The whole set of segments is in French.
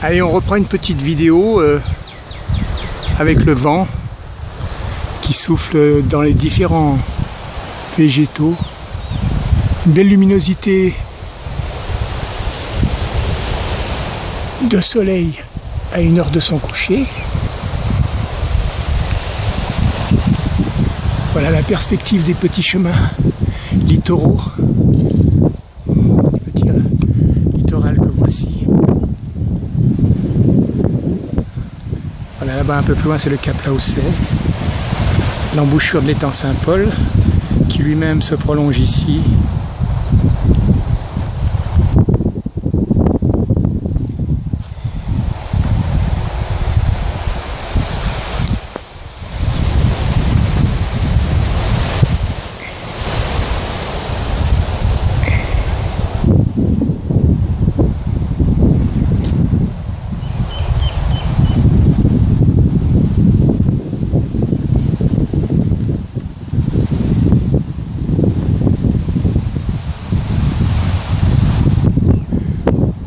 Allez, on reprend une petite vidéo avec le vent qui souffle dans les différents végétaux. Une belle luminosité de soleil à 1 heure de son coucher. Voilà la perspective des petits chemins littoraux. Le petit littoral que voici. Voilà, là-bas un peu plus loin c'est le cap Laossais, l'embouchure de l'étang Saint-Paul qui lui-même se prolonge ici.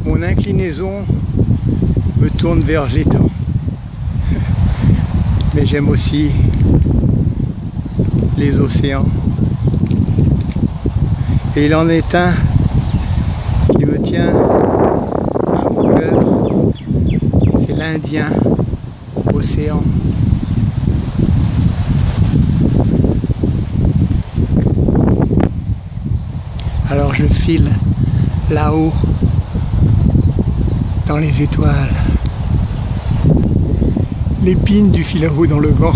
Mon inclinaison me tourne vers l'étang, mais j'aime aussi les océans, et il en est un qui me tient à mon cœur, c'est l'Indien Océan. Alors je file là-haut dans les étoiles, l'épine du fil à eau dans le vent.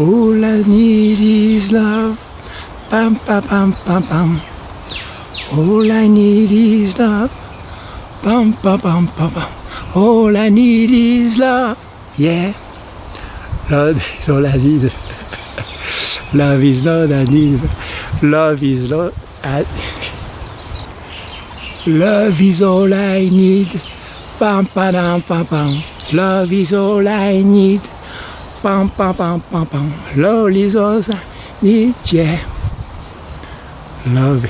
All I need is love. Pam pam pam pam pam. All I need is love. Pam pam pam pam pam. All I need is love. Yeah. Love is all I need. Love is all I need. Love is all Love is all I need. Pam pam pam pam. Love is all I need. Pam pam pam pam pam. Love is all I need. Yeah. Love.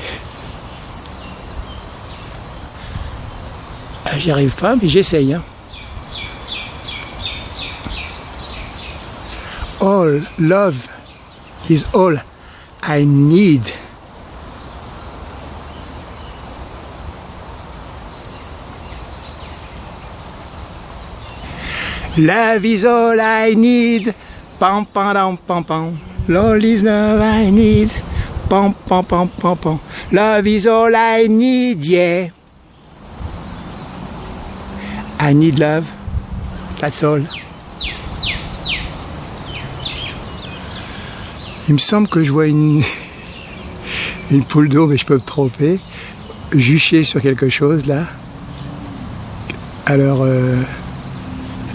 J'y arrive pas, mais j'essaye. Hein. All love is all I need. Love is all I need. Pam pam pam pam. Love is all I need. Pam pam pam pam pam. Love is all I need. Yeah. I need love. That's all. Il me semble que je vois une poule d'eau, mais je peux me tromper, jucher sur quelque chose là. Alors,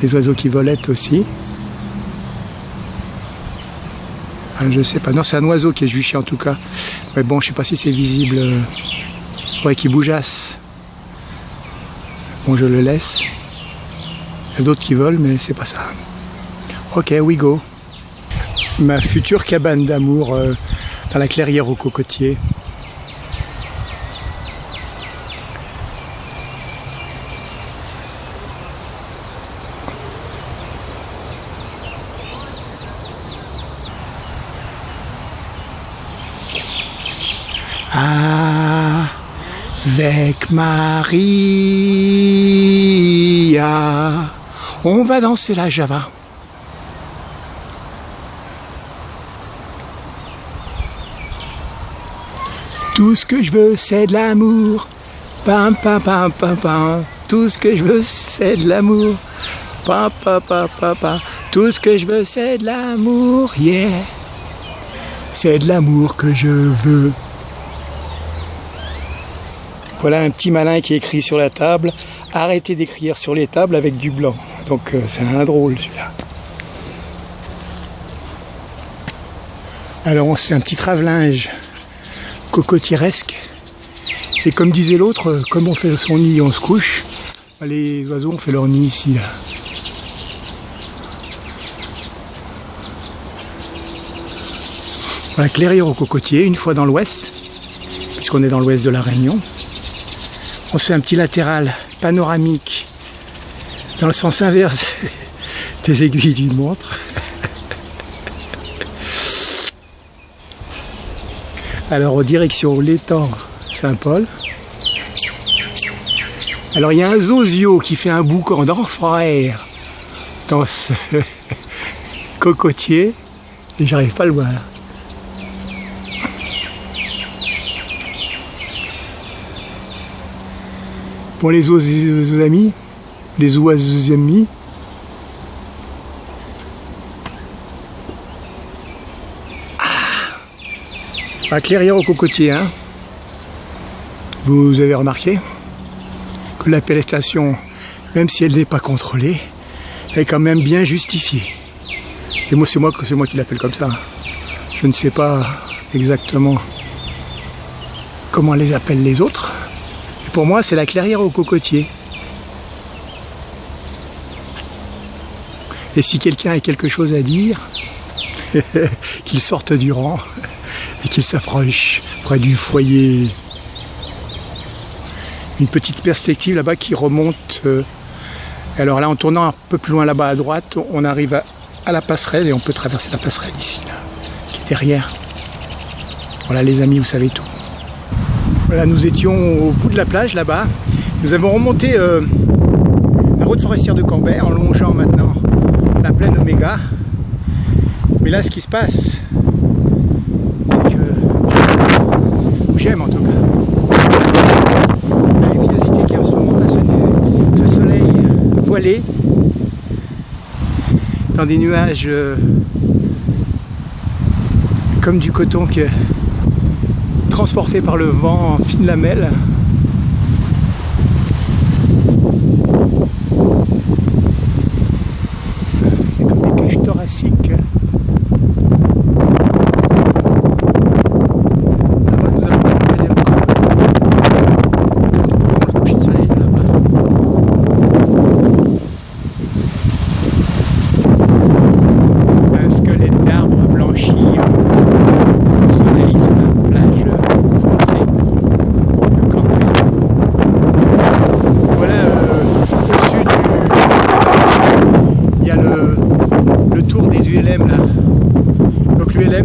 les oiseaux qui volettent aussi. Ah, je sais pas. Non, c'est un oiseau qui est juché en tout cas. Mais bon, je sais pas si c'est visible. Ouais, qui bougeasse. Bon, je le laisse. Il y a d'autres qui volent, mais c'est pas ça. Ok, we go. Ma future cabane d'amour dans la clairière aux cocotiers. Avec Maria, on va danser la java. Tout ce que je veux, c'est de l'amour. Pam pam pam pam pam. Tout ce que je veux, c'est de l'amour. Pam pam pam pam pam. Tout ce que je veux, c'est de l'amour. Yeah. C'est de l'amour que je veux. Voilà un petit malin qui écrit sur la table. Arrêtez d'écrire sur les tables avec du blanc. Donc c'est un drôle celui-là. Alors on se fait un petit travellinge cocotieresque. Et comme disait l'autre, comme on fait son nid, on se couche. Les oiseaux ont fait leur nid ici. Là. Voilà, clairière aux cocotiers, une fois dans l'ouest, puisqu'on est dans l'ouest de la Réunion. On se fait un petit latéral panoramique dans le sens inverse des aiguilles d'une montre. Alors en direction l'étang Saint-Paul. Alors il y a un zozio qui fait un boucan d'enfer dans ce cocotier et j'arrive pas à le voir. Bon, les oiseaux amis, les oiseaux amis. À clairière aux cocotiers, hein. Vous avez remarqué que l'appellation, même si elle n'est pas contrôlée, est quand même bien justifiée. Et moi, c'est moi qui l'appelle comme ça. Je ne sais pas exactement comment les appellent les autres. Pour moi, c'est la clairière aux cocotiers. Et si quelqu'un a quelque chose à dire, qu'il sorte du rang et qu'il s'approche près du foyer. Une petite perspective là-bas qui remonte. Alors là, en tournant un peu plus loin là-bas à droite, on arrive à la passerelle et on peut traverser la passerelle ici, là, qui est derrière. Voilà les amis, vous savez tout. Voilà, nous étions au bout de la plage là-bas. Nous avons remonté la route forestière de Cambert en longeant maintenant la plaine Oméga. Mais là, ce qui se passe, c'est que j'aime en tout cas la luminosité qu'il y a en ce moment, là, ce soleil voilé dans des nuages comme du coton qui est transporté par le vent en fines lamelles. C'est comme des cages thoraciques.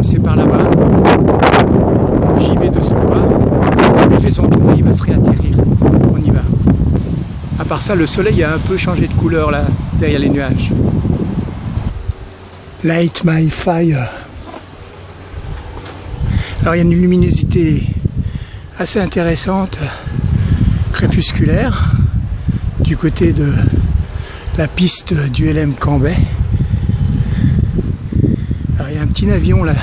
C'est par là-bas. J'y vais de ce pas. Il fait son tour et il va se réatterrir. On y va. À part ça, le soleil a un peu changé de couleur là, derrière les nuages. Light my fire. Alors il y a une luminosité assez intéressante, crépusculaire, du côté de la piste du LM Cambay. Alors il y a un petit avion là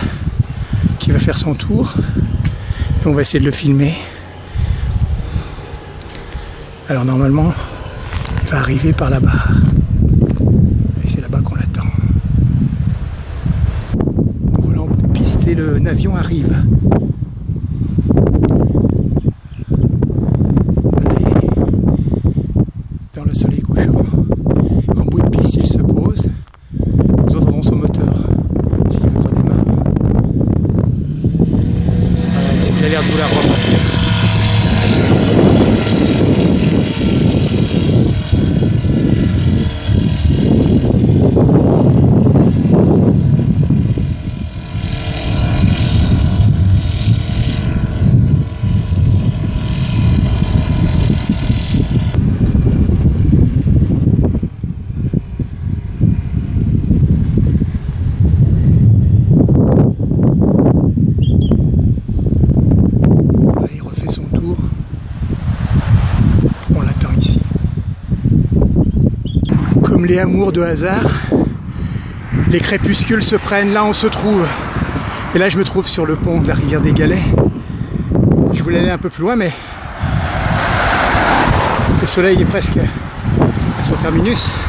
qui va faire son tour et on va essayer de le filmer. Alors normalement il va arriver par là-bas et c'est là-bas qu'on l'attend. Voilà en bout de piste et le avion arrive. Allez, dans le soleil couchant. En bout de piste il se pose. Nous entendrons son moteur. S'il veut redémarrer. Il a l'air de vouloir remonter. Comme les amours de hasard, les crépuscules se prennent là où on se trouve. Et là je me trouve sur le pont de la rivière des Galets. Je voulais aller un peu plus loin mais le soleil est presque à son terminus.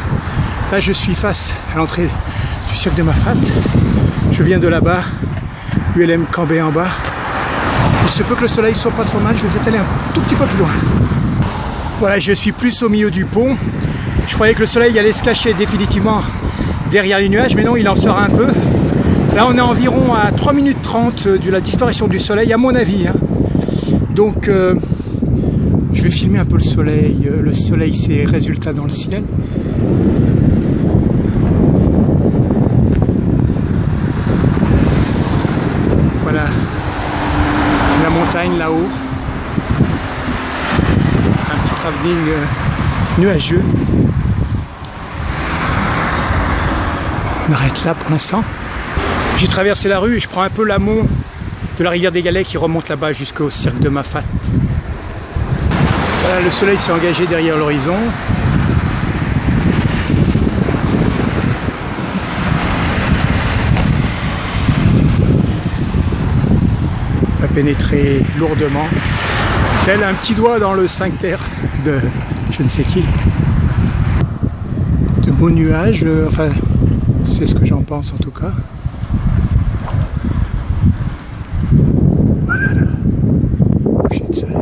Là je suis face à l'entrée du cirque de Mafate. Je viens de là-bas, ULM Cambay en bas. Il se peut que le soleil soit pas trop mal, je vais peut-être aller un tout petit peu plus loin. Voilà, je suis plus au milieu du pont. Je croyais que le soleil allait se cacher définitivement derrière les nuages, mais non, il en sort un peu. Là, on est environ à 3 minutes 30 de la disparition du soleil, à mon avis. Hein. Donc, je vais filmer un peu le soleil. Le soleil, c'est résultat dans le ciel. Voilà, la montagne là-haut. Un petit travelling nuageux. On arrête là pour l'instant. J'ai traversé la rue et je prends un peu l'amont de la rivière des Galets qui remonte là-bas jusqu'au cirque de Mafate. Voilà, le soleil s'est engagé derrière l'horizon. Il va pénétrer lourdement, tel un petit doigt dans le sphincter de je ne sais qui. De beaux nuages, enfin c'est ce que j'en pense en tout cas. Voilà, coucher de soleil.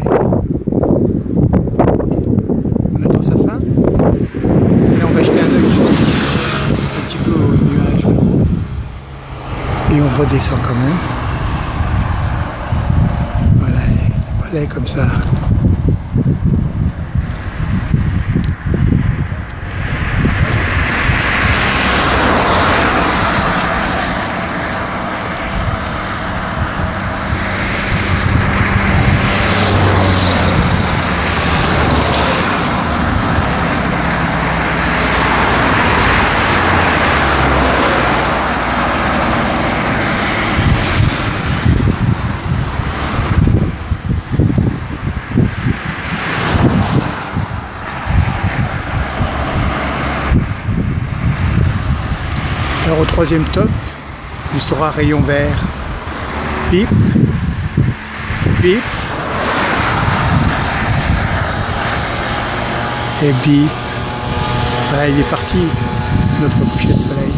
On attend sa fin. Et on va jeter un œil juste ici, un petit peu au nuage. Et on redescend quand même. Voilà, les palais comme ça. Alors au troisième top, il sera rayon vert Bip. Bip. Et bip. Voilà, il est parti, notre coucher de soleil.